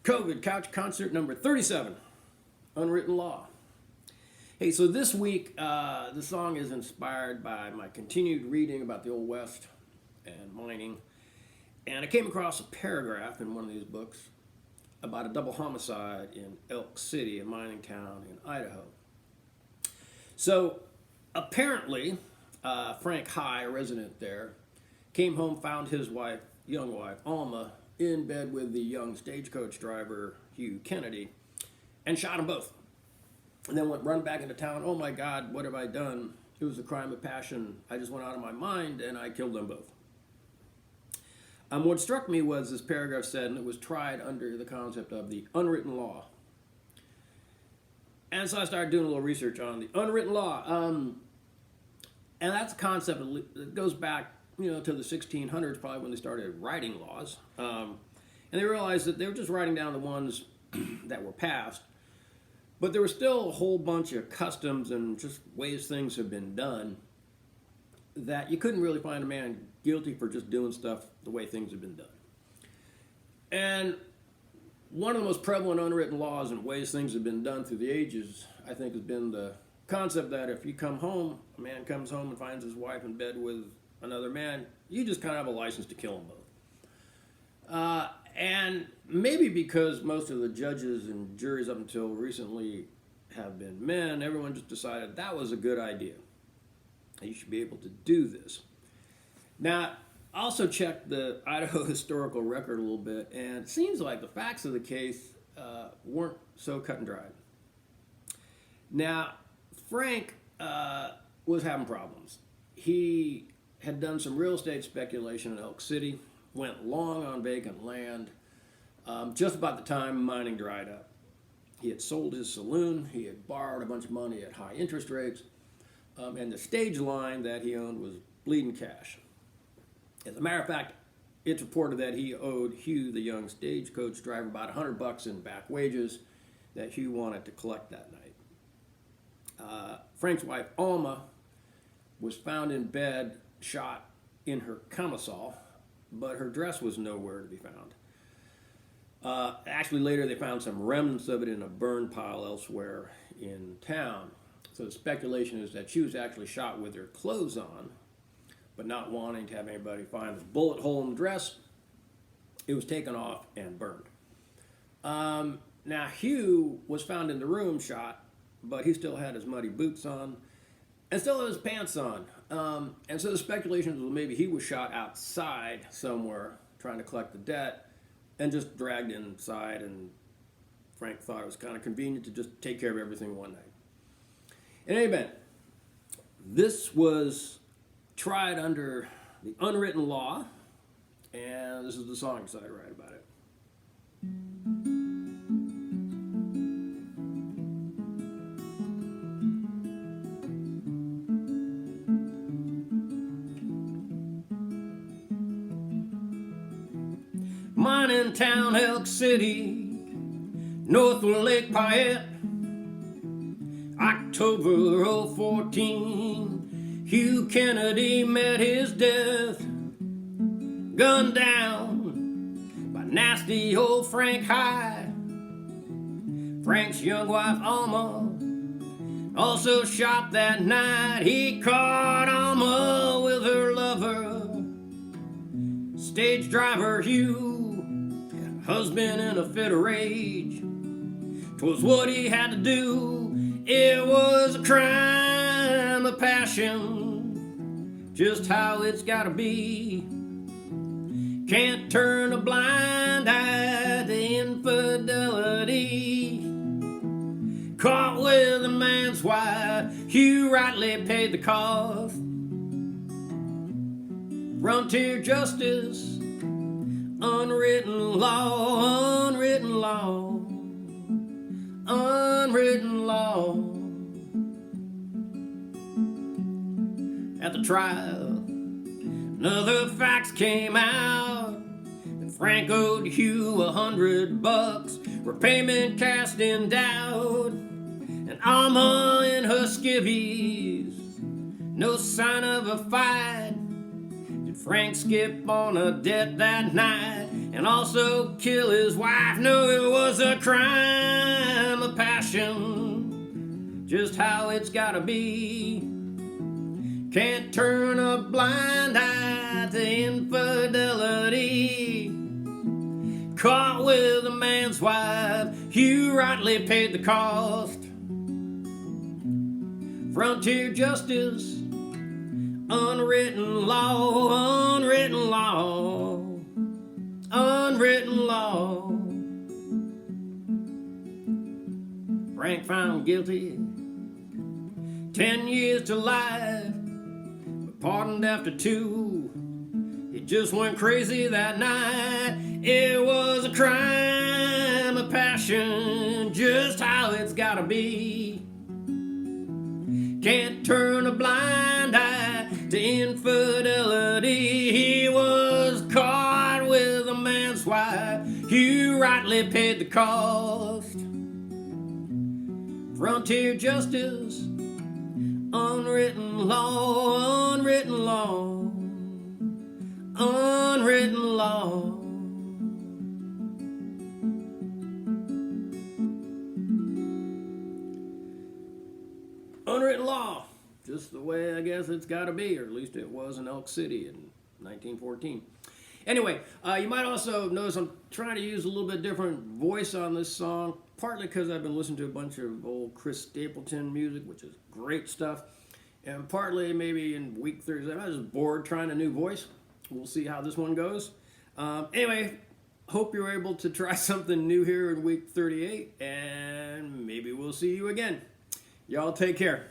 COVID Couch Concert number 37, Unwritten Law. Hey, so this week, the song is inspired by my continued reading about the Old West and mining. And I came across a paragraph in one of these books about a double homicide in Elk City, a mining town in Idaho. So apparently, Frank High, a resident there, came home, found his wife, young wife, Alma, in bed with the young stagecoach driver, Hugh Kennedy, and shot them both. And then went run back into town. Oh my God, what have I done? It was a crime of passion. I just went out of my mind and I killed them both. What struck me was this paragraph said, and it was tried under the concept of the unwritten law. And so I started doing a little research on the unwritten law. And that's a concept that goes back, to the 1600s, probably when they started writing laws. And they realized that they were just writing down the ones that were passed. But there was still a whole bunch of customs and just ways things have been done that you couldn't really find a man guilty for just doing stuff the way things have been done. And one of the most prevalent unwritten laws and ways things have been done through the ages, I think, has been the concept that if you come home, a man comes home and finds his wife in bed with another man, you just kind of have a license to kill them both. And maybe because most of the judges and juries up until recently have been men, everyone just decided that was a good idea. You should be able to do this. Now, I also checked the Idaho historical record a little bit, and it seems like the facts of the case weren't so cut and dried. Now, Frank was having problems. He had done some real estate speculation in Elk City, went long on vacant land, just about the time mining dried up. He had sold his saloon, he had borrowed a bunch of money at high interest rates, and the stage line that he owned was bleeding cash. As a matter of fact, it's reported that he owed Hugh, the young stagecoach driver, about $100 in back wages that Hugh wanted to collect that night. Frank's wife, Alma, was found in bed, shot in her camisole, but her dress was nowhere to be found. Actually, later they found some remnants of it in a burn pile elsewhere in town. So the speculation is that she was actually shot with her clothes on, but not wanting to have anybody find the bullet hole in the dress, it was taken off and burned. Now, Hugh was found in the room shot, but he still had his muddy boots on and still had his pants on. And so the speculation was maybe he was shot outside somewhere trying to collect the debt and just dragged inside, and Frank thought it was kind of convenient to just take care of everything one night. In any event, this was tried under the unwritten law, and this is the song that I write about it. Mining town, Elk City, north of Lake Payette, October 014, Hugh Kennedy met his death, gunned down by nasty old Frank High. Frank's young wife, Alma, also shot that night. He caught Alma with her lover, stage driver Hugh, husband in a fit of rage. 'Twas what he had to do. It was a crime of passion, just how it's gotta be. Can't turn a blind eye to infidelity. Caught with a man's wife, Hugh rightly paid the cost. Frontier justice, unwritten law, unwritten law, unwritten law. At the trial, another facts came out that Frank owed Hugh $100, repayment cast in doubt, and Alma in her skivvies, no sign of a fight. Frank skip on a debt that night and also kill his wife. No, it was a crime of passion, just how it's gotta be. Can't turn a blind eye to infidelity. Caught with a man's wife, you rightly paid the cost. Frontier justice, unwritten law, unwritten law, unwritten law. Frank found guilty, 10 years to life, but pardoned after 2. He just went crazy that night. It was a crime of passion, just how it's gotta be. Can't turn a blind eye to infidelity. He was caught with a man's wife. You rightly paid the cost. Frontier justice, unwritten law, unwritten law, unwritten law. Unwritten law, just the way I guess it's got to be, or at least it was in Elk City in 1914. Anyway, you might also notice I'm trying to use a little bit different voice on this song, partly because I've been listening to a bunch of old Chris Stapleton music, which is great stuff, and partly maybe in week 37 I was just bored trying a new voice. We'll see how this one goes. Anyway, hope you're able to try something new here in week 38, and maybe we'll see you again. Y'all take care.